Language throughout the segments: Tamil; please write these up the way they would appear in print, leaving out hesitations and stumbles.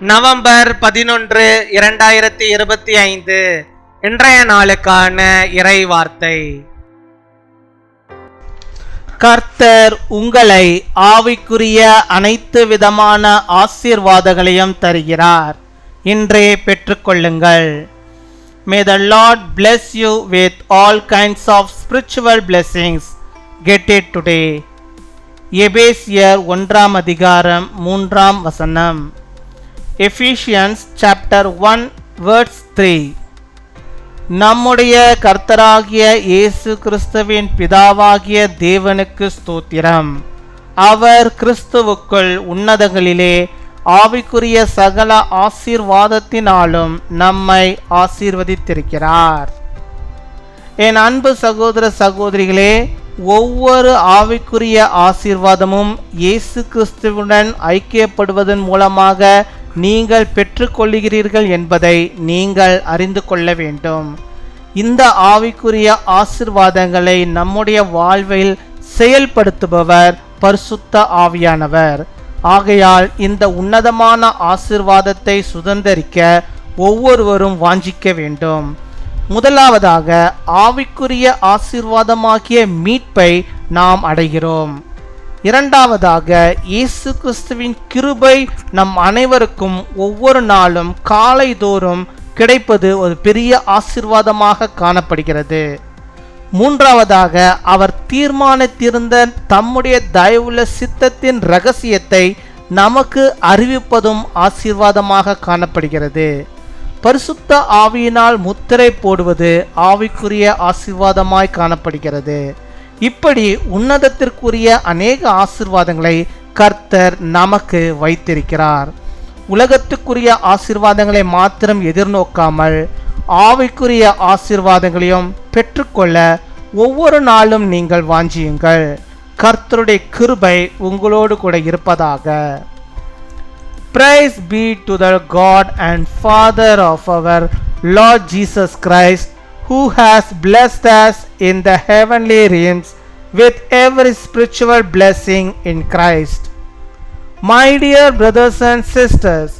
நவம்பர் 11, 2025 இன்றைய நாளுக்கான இறை வார்த்தை. கர்த்தர் உங்களை ஆவிக்குரிய அனைத்து விதமான ஆசீர்வாதங்களையும் தருகிறார். இன்றே பெற்றுக்கொள்ளுங்கள். May the Lord bless you with all kinds of spiritual blessings. Get it today. எபேசியர் 1 அதிகாரம் 3 வசனம். Ephesians chapter 1 verse 3. நம்முடைய கர்த்தராகிய இயேசு கிறிஸ்துவின் பிதாவாகிய தேவனுக்கு ஸ்தோத்திரம். அவர் கிறிஸ்துவுக்குள் உன்னதங்களிலே ஆவிக்குரிய சகல ஆசீர்வாதத்தினாலும் நம்மை ஆசீர்வதித்திருக்கிறார். என் அன்பு சகோதர சகோதரிகளே, ஒவ்வொரு ஆவிக்குரிய ஆசீர்வாதமும் இயேசு கிறிஸ்துவுடன் ஐக்கியப்படுவதன் மூலமாக நீங்கள் பெற்றுக்கொள்கிறீர்கள் என்பதை நீங்கள் அறிந்து கொள்ள வேண்டும். இந்த ஆவிக்குரிய ஆசீர்வாதங்களை நம்முடைய வாழ்வில் செயல்படுத்துபவர் பரிசுத்த ஆவியானவர். ஆகையால் இந்த உன்னதமான ஆசீர்வாதத்தை சுதந்தரிக்க ஒவ்வொருவரும் வாஞ்சிக்க வேண்டும். முதலாவதாக ஆவிக்குரிய ஆசீர்வாதமாகிய மீட்பை நாம் அடைகிறோம். இரண்டாவதாக இயேசு கிறிஸ்துவின் கிருபை நம் அனைவருக்கும் ஒவ்வொரு நாளும் காலைதோறும் கிடைப்பது ஒரு பெரிய ஆசீர்வாதமாக காணப்படுகிறது. மூன்றாவதாக அவர் தீர்மானித்திருந்த தம்முடைய தயவுள்ள சித்தத்தின் இரகசியத்தை நமக்கு அறிவிப்பதும் ஆசீர்வாதமாக காணப்படுகிறது. பரிசுத்த ஆவியினால் முத்திரை போடுவது ஆவிக்குரிய ஆசீர்வாதமாய் காணப்படுகிறது. இப்படி உன்னதத்திற்குரிய அநேக ஆசீர்வாதங்களை கர்த்தர் நமக்கு வைத்திருக்கிறார். உலகத்துக்குரிய ஆசீர்வாதங்களை மாத்திரம் எதிர்நோக்காமல் ஆவிக்குரிய ஆசீர்வாதங்களையும் பெற்றுக்கொள்ள ஒவ்வொரு நாளும் நீங்கள் வாஞ்சியுங்கள். கர்த்தருடைய கிருபை உங்களோடு கூட இருப்பதாக. Praise be to the God and Father of our Lord Jesus Christ, who has blessed us in the heavenly realms with every spiritual blessing in Christ. My dear brothers and sisters,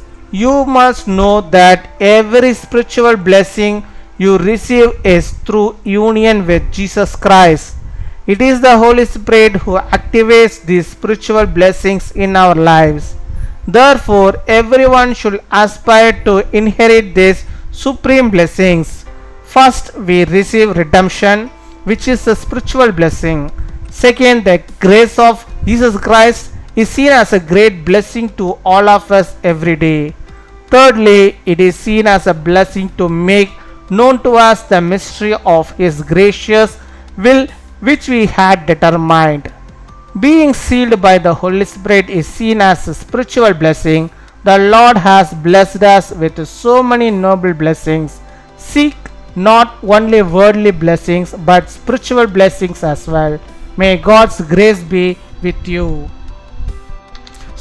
you must know that every spiritual blessing you receive is through union with Jesus Christ. It is the Holy Spirit who activates these spiritual blessings in our lives. Therefore, everyone should aspire to inherit these supreme blessings. First, we receive redemption, which is a spiritual blessing. Second, the grace of Jesus Christ is seen as a great blessing to all of us every day. Thirdly, it is seen as a blessing to make known to us the mystery of His gracious will, which we had determined. Being sealed by the Holy Spirit is seen as a spiritual blessing. The Lord has blessed us with so many noble blessings. Seek not only worldly blessings but spiritual blessings as well. May God's grace be with you.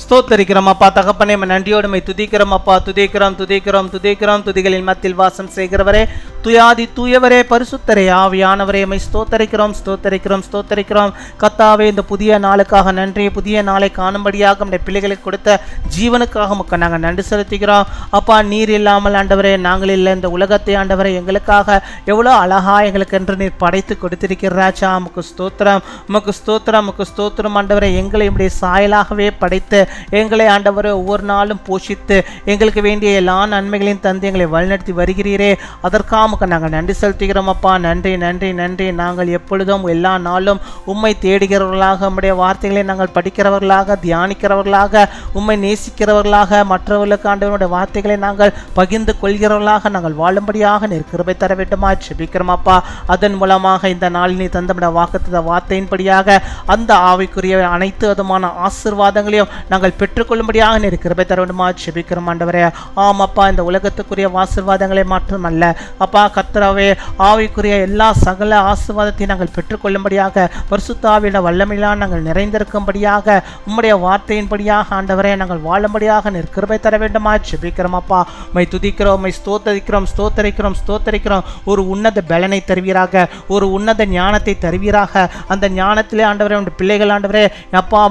ஸ்தோத்தரிக்கிறோம் அப்பா தகப்பனே, நன்றியோடுமை துதிக்கிறோம் அப்பா. துதிக்கிறோம் துதிக்கிறோம் துதிக்கிறோம். துதிகளின் மத்தியில் வாசம் செய்கிறவரே, துயாதி தூயவரே, பரிசுத்தரே, ஆவியானவரே, மை ஸ்தோத்தரிக்கிறோம் ஸ்தோத்தரிக்கிறோம் ஸ்தோத்தரிக்கிறோம். கர்த்தாவே, இந்த புதிய நாளுக்காக நன்றி. புதிய நாளை காணும்படியாக நம்முடைய பிள்ளைகளுக்கு கொடுத்த ஜீவனுக்காக மக்கள் நாங்கள் நன்றி செலுத்துகிறோம் அப்பா. நீர் இல்லாமல் ஆண்டவரே நாங்கள் இல்லை. இந்த உலகத்தை ஆண்டவரே எங்களுக்காக எவ்வளோ அழகா எங்களுக்கு என்று நீர் படைத்து கொடுத்திருக்கிறாச்சா. உமக்கு ஸ்தோத்திரம், உமக்கு ஸ்தோத்திரம், உமக்கு ஸ்தோத்திரம் ஆண்டவரே. எங்களை இப்படி சாயலாகவே படைத்து எங்களை ஆண்டவரை ஒவ்வொரு நாளும் போஷித்து எங்களுக்கு வேண்டிய எல்லா நன்மைகளையும் தந்து எங்களை வழிநடத்தி வருகிறீரே. அதற்காக நாங்கள் நன்றி செலுத்துகிறோம் அப்பா. நன்றி நன்றி நன்றி. நாங்கள் எப்பொழுதும் எல்லா நாளும் உம்மை தேடுகிறவர்களாக, உம்முடைய வார்த்தைகளை நாங்கள் படிக்கிறவர்களாக, தியானிக்கிறவர்களாக, உம்மை நேசிக்கிறவர்களாக, மற்றவர்களுக்கு ஆண்டவருடைய வார்த்தைகளை நாங்கள் பகிர்ந்து கொள்கிறவர்களாக நாங்கள் வாழும்படியாக நீர் கிருபை தர வேண்டுமா ஜெபிக்கிறோம் அப்பா. அதன் மூலமாக இந்த நாளில் நீ தந்த வாக்குத்த வார்த்தையின்படியாக அந்த ஆவிக்குரிய அனைத்து விதமான ஆசீர்வாதங்களையும் நாங்கள் பெற்றுக்கொள்ளும்படியாக நீர் கிருபை தர வேண்டுமா ஜெபிக்கிறோம் ஆண்டவரே. ஆம் அப்பா, இந்த உலகத்துக்குரிய ஆசீர்வாதங்களை மாற்றமல்ல அப்பா, அப்பா கர்த்தராவே ஆவிக்குரிய எல்லா சகல ஆசீர்வாதத்தையும் நாங்கள் பெற்றுக்கொள்ளும்படியாக பரிசுத்த ஆவியுடைய வல்லமையினால் நாங்கள் நிறைந்திருக்கும்படியாக உம்முடைய வார்த்தையின்படியாக ஆண்டவரே நாங்கள் வாழும்படியாக நீர் கிருபை தர வேண்டுமா ஜெபிக்கிறோம் அப்பா. மை துதிக்கிறோம், மை ஸ்தோத்தரிக்கிறோம். ஒரு உன்னத பலனை தருவீராக, ஒரு உன்னத ஞானத்தை தருவீராக. அந்த ஞானத்திலே ஆண்டவரே உடைய பிள்ளைகள் ஆண்டவரே அப்பா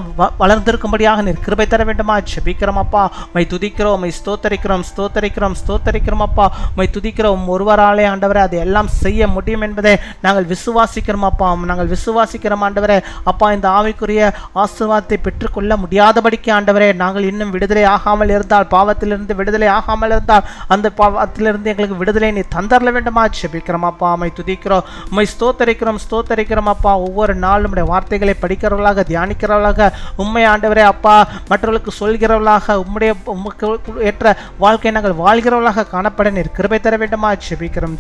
வளர்ந்திருக்கும்படியாக நீர் கிருபை தர வேண்டுமா ஜெபிக்கிறோம் அப்பா. மை துதிக்கிறோம், மை ஸ்தோத்தரிக்கிறோம் அப்பா. மை துதிக்கிறோம் ஒருவராலே ஆண்டவரே அதை எல்லாம் செய்ய முடியும் என்பதை நாங்கள் விசுவாசிக்கிறோம் அப்பா. நாங்கள் விசுவாசிக்கிறோம் ஆண்டவரே அப்பா. இந்த ஆவிக்குரிய ஆசீர்வாதத்தை பெற்றுக்கொள்ள முடியாதபடிக்கு ஆண்டவரே நாங்கள் இன்னும் விடுதலை ஆகாமல் இருந்தால், பாவத்திலிருந்து விடுதலை ஆகாமல் இருந்தால், அந்த பாவத்திலிருந்து எங்களுக்கு விடுதலை நீ தந்தரல வேண்டுமா ஜெபிக்கிறோம் அப்பா. மை துதிக்கிறோம், மை ஸ்தோத்தரிக்கிறோம் அப்பா. ஒவ்வொரு நாளும் நம்முடைய வார்த்தைகளை படிக்கிறவர்களாக, தியானிக்கிறவர்களாக, உண்மை ஆண்டவரே அப்பா மற்றவர்களுக்கு சொல்கிறவர்களாக, உம்முக்கு ஏற்ற வாழ்க்கை நாங்கள் வாழ்கிறவர்களாக காணப்பட நீர் கிருபை தர வேண்டுமா ஜெபிக்கிறோம்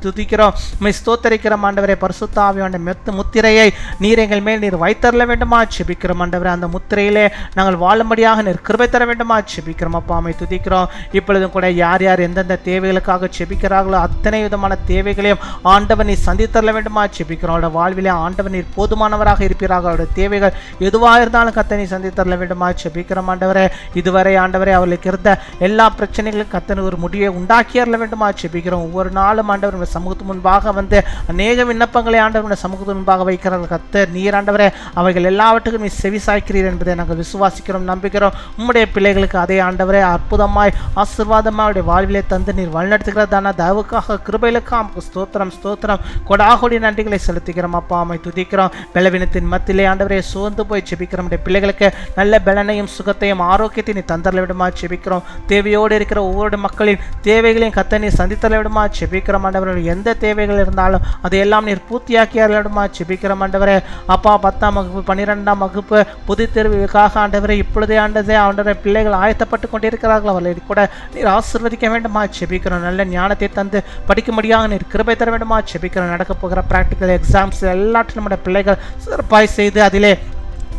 துதிக்கிறோம், மை ஸ்தோத்தரிக்கிறோம் ஆண்டவரே. பரிசுத்த ஆவியானவருடைய முத்திரையை நீர் எங்கள் மேல் நீர் வைத்தரல வேண்டுமா ஜெபிக்கிறோம் ஆண்டவரே. அந்த முத்திரையிலே நாங்கள் வாழும்படியாக நீர் கிருபை தர வேண்டுமா ஜெபிக்கிறோம் அப்பா. மை துதிக்கிறோம். இப்பொழுதும் கூட யார் யார் எந்தெந்த தேவைகளுக்காக ஜெபிக்கிறார்களோ அத்தனை விதமான தேவைகளையும் ஆண்டவர் நீர் சந்தித்தரல வேண்டுமா ஜெபிக்கிறோம். அவருடைய வாழ்விலே ஆண்டவர் நீர் போதுமானவராக இருப்பீராக. அவருடைய தேவைகள் எதுவாக இருந்தாலும் கத்தனை சந்தித்தரல வேண்டுமா ஜெபிக்கிறோம் ஆண்டவரே. இதுவரை ஆண்டவரே அவர்களுக்கு இருந்த எல்லா பிரச்சனைகளுக்கும் கத்தனை ஒரு முடிவை உண்டாக்கியறல வேண்டுமா ஜெபிக்கிறோம். ஒவ்வொரு நாளும் ஆண்டவர் சமூகத்து முன்பாக வந்து அநேக விண்ணப்பங்களை ஆண்டவர் சமூகத்து முன்பாக வைக்கிறார்கள். கத்தர் நீர் ஆண்டவரே அவைகள் எல்லாவற்றுக்கும் நீ செவி சாய்க்கிறீர் என்பதை நாங்கள் விசுவாசிக்கிறோம், நம்புகிறோம். உம்முடைய பிள்ளைகளுக்கு அதே ஆண்டவரே அற்புதமாய் ஆசீர்வாதமாய் அவருடைய வாழ்விலே தந்து நீர் வழிநடத்துகிறதான தயவுக்காக கிருபைகளுக்காக ஸ்தோத்திரம் கொடாகொடி நன்றிகளை செலுத்துகிறோம் அப்பா. மை துதிக்கிறோம். பலவீனத்தின் மத்தியிலே ஆண்டவரே சோர்ந்து போய் ஜெபிக்கிறோம். பிள்ளைகளுக்கு நல்ல பலனையும் சுகத்தையும் ஆரோக்கியத்தையும் நீ தந்தரல விடுமா ஜெபிக்கிறோம். தேவையோடு இருக்கிற ஒவ்வொரு மக்களின் தேவைகளையும் கத்த நீர் சந்தித்தரல விடுமா ஜெபிக்கிறோம் ஆண்டவரே. எந்த தேவைகள் இருந்தாலும் அதையெல்லாம் நீர் பூர்த்தியாக்கி விடுமா ஜெபிக்கிறோம் ஆண்டவரே அப்பா. 10ஆம் வகுப்பு 12ஆம் வகுப்பு பொதுத் தேர்வுக்காக ஆண்டவரே இப்பொழுதே ஆண்டவரே பிள்ளைகள் ஆயத்தப்பட்டு கொண்டிருக்கிறார்கள். அவர்களை கூட நீர் ஆசீர்வதிக்க வேண்டுமா ஜெபிக்கிறோம். நல்ல ஞானத்தை தந்து படிக்கும்படியாக நீர் கிருபை தர வேண்டுமா ஜெபிக்கிறோம். நடக்க போகிற பிராக்டிக்கல் எக்ஸாம்ஸ் எல்லாத்தையும் நம்முடைய பிள்ளைகள் சிறப்பாய் செய்து அதிலே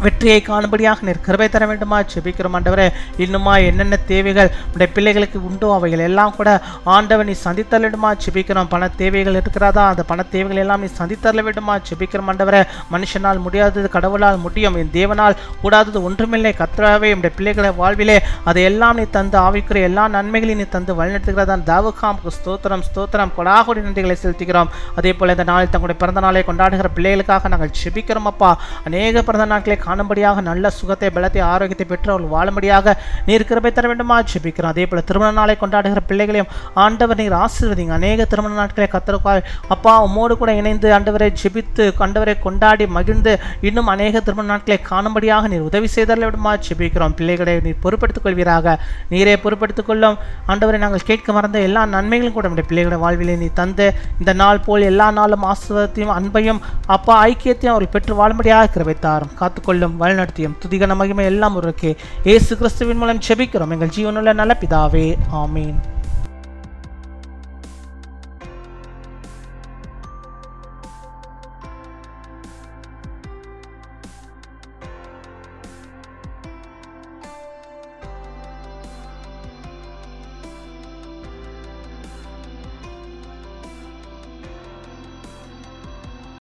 வெற்றியை காணும்படியாக நீர் கிருபை தர வேண்டுமா ஜெபிக்கிறோம் ஆண்டவரே. இன்னுமா என்னென்ன தேவைகள் உடைய பிள்ளைகளுக்கு உண்டோ அவைகள் எல்லாம் கூட ஆண்டவர் நீ சந்தித்தர வேண்டுமா ஜெபிக்கிறோம். பண தேவைகள் இருக்கிறதா, அந்த பண தேவைகள் எல்லாம் நீ சந்தித்தர வேண்டுமா ஜெபிக்கிறோம் ஆண்டவரே. மனுஷனால் முடியாதது கடவுளால் முடியும், என் தேவனால் கூடாதது ஒன்றுமில்லை. கர்த்தராவே உடைய பிள்ளைகளை வாழ்விலே அதையெல்லாம் நீ தந்து ஆவிக்குரிய எல்லா நன்மைகளையும் நீ தந்து வழிநடத்துகிறதா தாவுகாம் ஸ்தோத்திரம் கொடாகொடி நன்றிகளை செலுத்துகிறோம். அதே போல இந்த நாளில் தங்களுடைய பிறந்த நாளை கொண்டாடுகிற பிள்ளைகளுக்காக நாங்கள் ஜெபிக்கிறோம் அப்பா. அநேக பிறந்த நாட்களை காணும்படியாக நல்ல சுகத்தை பலத்தை ஆரோக்கியத்தை பெற்று அவர்கள் வாழும்படியாக நீர் கிருபை தர வேண்டுமா ஜெபிக்கிறோம். அதே போல திருமண நாளை கொண்டாடுகிற பிள்ளைகளையும் ஆண்டவர் நீர் ஆசீர்வதிங்க. அநேக திருமண நாட்களை கத்தருக்காய் அப்பா உம்மோடு கூட இணைந்து ஆண்டவரை ஜெபித்து ஆண்டவரை கொண்டாடி மகிழ்ந்து இன்னும் அநேக திருமண நாட்களை காணும்படியாக நீர் உதவி செய்தரல விடுமா ஜெபிக்கிறோம். பிள்ளைகளை நீர் பொறுப்படுத்திக் கொள்வீராக. நீரே பொறுப்படுத்திக் கொள்ளும் ஆண்டவரை. நாங்கள் கேட்க மறந்த எல்லா நன்மைகளும் கூட நம்முடைய பிள்ளைகளை வாழ்விலே நீ தந்து இந்த நாள் போல் எல்லா நாளும் ஆசீர்வாதத்தையும் அன்பையும் அப்பா ஐக்கியத்தையும் அவர்கள் பெற்று வாழும்படியாக கிருபை தாரும். காத்துக்கொள்ளும், வழிநடத்தியும் துதிகன மகிமை எல்லாம் ஒருவருக்கே இயேசு கிறிஸ்துவின் மூலம் ஜெபிக்கிறோம் எங்கள் ஜீவனுள்ள நல்ல பிதாவே, ஆமீன்.